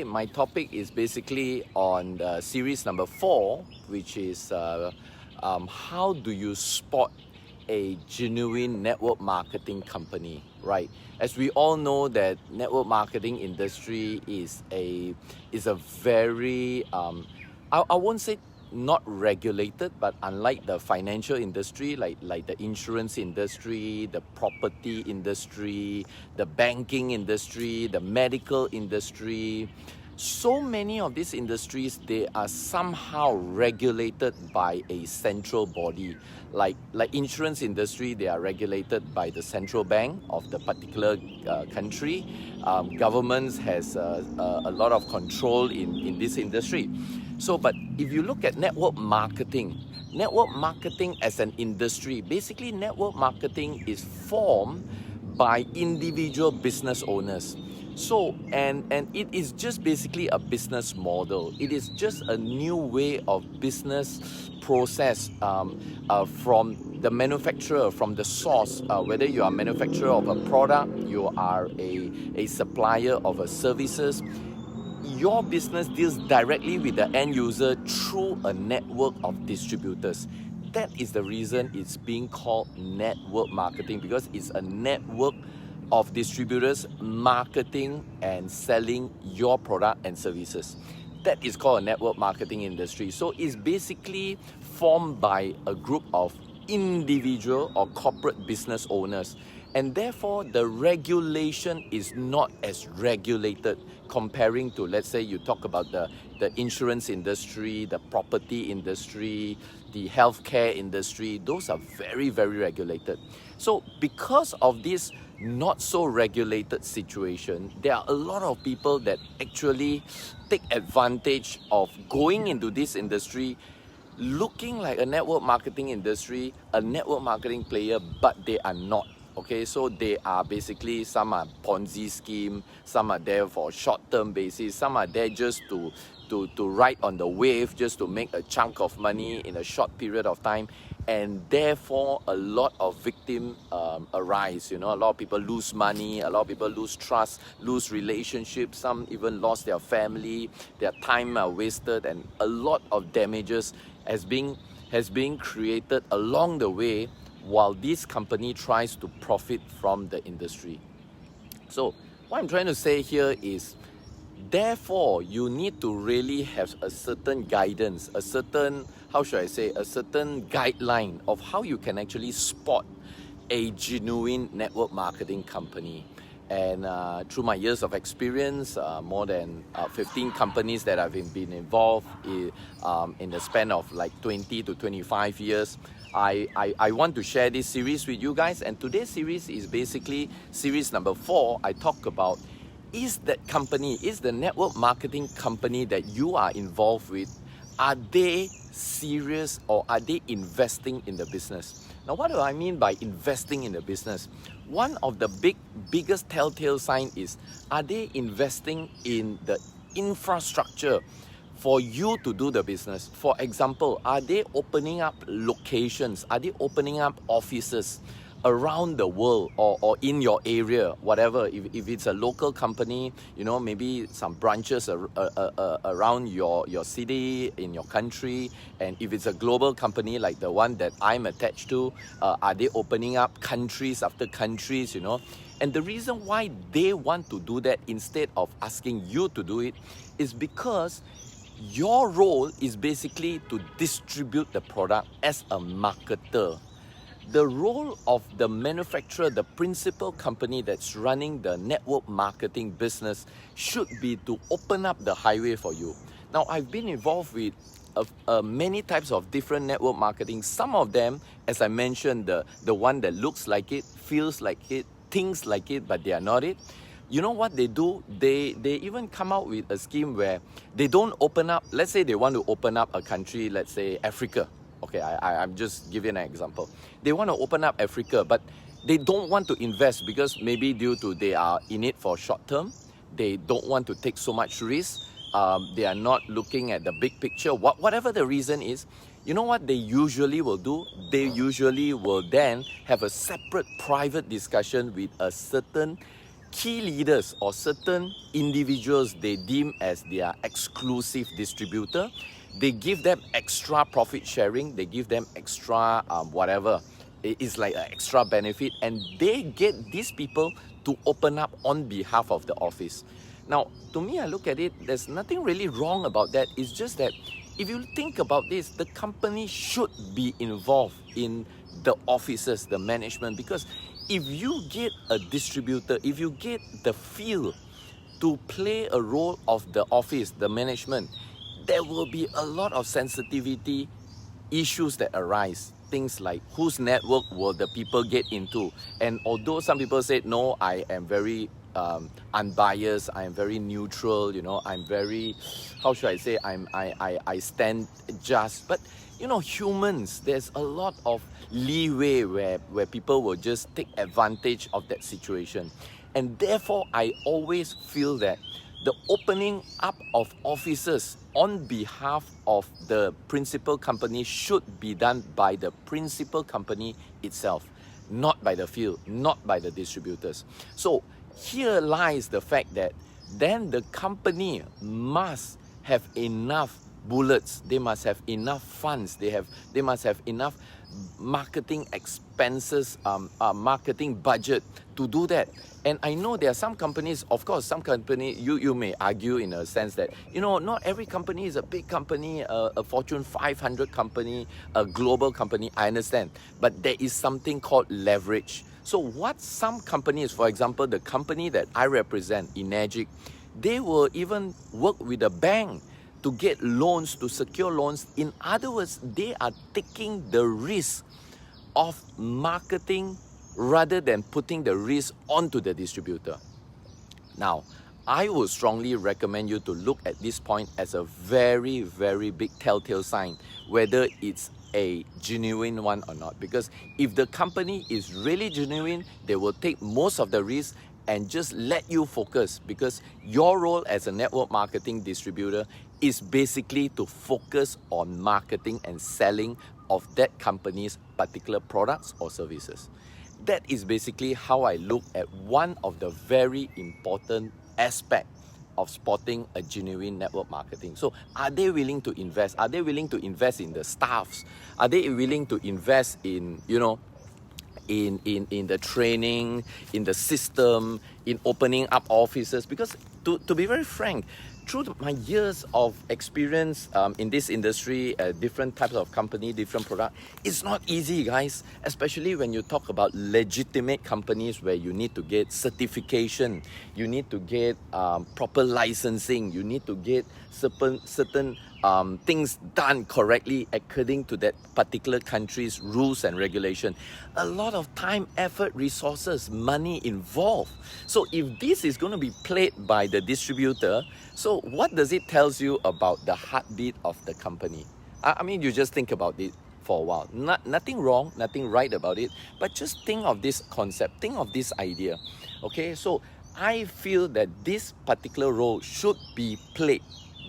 My topic is basically on series number 4, which is how do you spot a genuine network marketing company, right? As we all know that network marketing industry is a very I won't say not regulated, but unlike the financial industry, like the insurance industry, the property industry, the banking industry, the medical industry, so many of these industries, they are somehow regulated by a central body. Like insurance industry, they are regulated by the central bank of the particular country. Governments has a lot of control in this industry. So, but if you look at network marketing as an industry, basically network marketing is formed by individual business owners. So, and it is just basically a business model. It is just a new way of business process from the manufacturer, from the source, whether you are a manufacturer of a product, you are a supplier of a services. Your business deals directly with the end user through a network of distributors. That is the reason it's being called network marketing, because it's a network of distributors marketing and selling your product and services. That is called a network marketing industry. So it's basically formed by a group of individual or corporate business owners, and therefore the regulation is not as regulated comparing to, let's say, you talk about the insurance industry, the property industry, the healthcare industry. Those are very, very regulated. So because of this not so regulated situation, there are a lot of people that actually take advantage of going into this industry looking like a network marketing industry, a network marketing player, but they are not. Okay, so they are basically, some are Ponzi scheme, some are there for short-term basis, some are there just to ride on the wave, just to make a chunk of money in a short period of time, and therefore a lot of victims arise. You know, a lot of people lose money, a lot of people lose trust, lose relationships, some even lost their family, their time are wasted, and a lot of damages has been created along the way while this company tries to profit from the industry. So what I'm trying to say here is, therefore, you need to really have a certain guidance, a certain, a certain guideline of how you can actually spot a genuine network marketing company. And through my years of experience, more than 15 companies that I've been involved in the span of like 20 to 25 years, I want to share this series with you guys. And today's series is basically series number 4. I talk about, is the network marketing company that you are involved with, are they serious or are they investing in the business? Now, what do I mean by investing in the business? One of the biggest telltale sign is, are they investing in the infrastructure for you to do the business? For example, are they opening up locations? Are they opening up offices around the world or in your area, whatever? If it's a local company, you know, maybe some branches around your city, in your country. And if it's a global company like the one that I'm attached to, are they opening up countries after countries, you know? And the reason why they want to do that instead of asking you to do it is because your role is basically to distribute the product as a marketer. The role of the manufacturer, the principal company that's running the network marketing business, should be to open up the highway for you. Now, I've been involved with many types of different network marketing. Some of them, as I mentioned, the one that looks like it, feels like it, thinks like it, but they are not it. You know what they do? They even come out with a scheme where they don't open up. Let's say they want to open up a country, let's say Africa. Okay, I'm just giving an example. They want to open up Africa, but they don't want to invest because maybe due to they are in it for short term. They don't want to take so much risk. They are not looking at the big picture. Whatever the reason is, you know what they usually will do? They usually will then have a separate private discussion with a certain key leaders or certain individuals they deem as their exclusive distributor. They give them extra profit sharing, they give them extra whatever. It's like an extra benefit, and they get these people to open up on behalf of the office. Now, to me, I look at it, there's nothing really wrong about that. It's just that if you think about this, the company should be involved in the offices, the management, because if you get a distributor, if you get the field to play a role of the office, the management, there will be a lot of sensitivity issues that arise. Things like whose network will the people get into? And although some people say, no, I am very unbiased, I am very neutral, you know, I'm very, how should I say, I stand just. But you know, humans, there's a lot of leeway where people will just take advantage of that situation. And therefore, I always feel that the opening up of offices on behalf of the principal company should be done by the principal company itself, not by the field, not by the distributors. So here lies the fact that then the company must have enough bullets, they must have enough funds, they must have enough marketing expenses, marketing budget to do that. And I know there are some companies, of course, some company, you may argue in a sense that, you know, not every company is a big company, a Fortune 500 company, a global company, I understand. But there is something called leverage. So what some companies, for example, the company that I represent, Enagic, they will even work with a bank to get loans, to secure loans. In other words, they are taking the risk of marketing rather than putting the risk onto the distributor. Now, I would strongly recommend you to look at this point as a very, very big telltale sign, whether it's a genuine one or not. Because if the company is really genuine, they will take most of the risk and just let you focus, because your role as a network marketing distributor is basically to focus on marketing and selling of that company's particular products or services. That is basically how I look at one of the very important aspects of spotting a genuine network marketing. So are they willing to invest? Are they willing to invest in the staffs? Are they willing to invest in, you know, in the training, in the system, in opening up offices? Because to be very frank, through my years of experience in this industry, different types of company, different product, it's not easy, guys, especially when you talk about legitimate companies where you need to get certification, you need to get proper licensing, you need to get certain things done correctly according to that particular country's rules and regulation. A lot of time, effort, resources, money involved. So if this is going to be played by the distributor, so what does it tell you about the heartbeat of the company? I mean, you just think about it for a while. Nothing wrong, nothing right about it, but just think of this concept, think of this idea. Okay, so I feel that this particular role should be played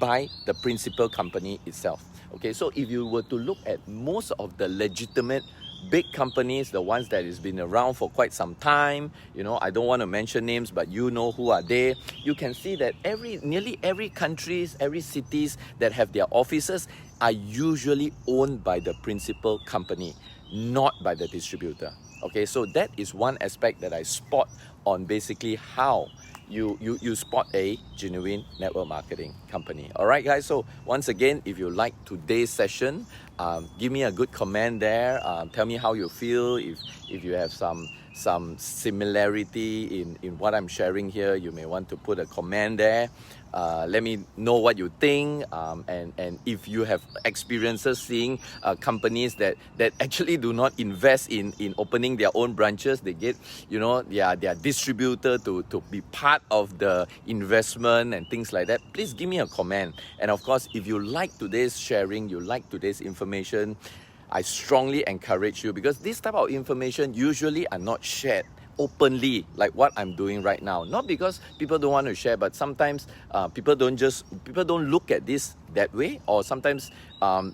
by the principal company itself. Okay, so if you were to look at most of the legitimate big companies, the ones that has been around for quite some time, you know, I don't want to mention names, but you know who are they. You can see that nearly every countries, every cities that have their offices are usually owned by the principal company, not by the distributor. Okay, so that is one aspect that I spot on basically how you spot a genuine network marketing company. All right, guys, so once again, if you like today's session, give me a good comment there. Tell me how you feel. If you have some similarity in what I'm sharing here, you may want to put a comment there. Let me know what you think, and if you have experiences seeing companies that actually do not invest in opening their own branches. They get, you know, their distributor to be part of the investment and things like that. Please give me a comment. And of course, if you like today's sharing, you like today's information, I strongly encourage you, because this type of information usually are not shared openly like what I'm doing right now. Not because people don't want to share, but sometimes people don't look at this that way, or sometimes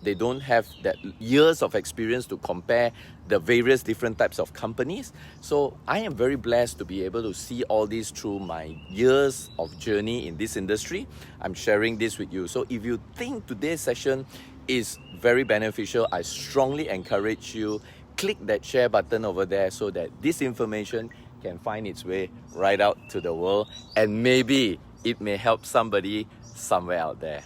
they don't have that years of experience to compare the various different types of companies. So I am very blessed to be able to see all this through my years of journey in this industry. I'm sharing this with you. So if you think today's session is very beneficial, I strongly encourage you, click that share button over there so that this information can find its way right out to the world, and maybe it may help somebody somewhere out there.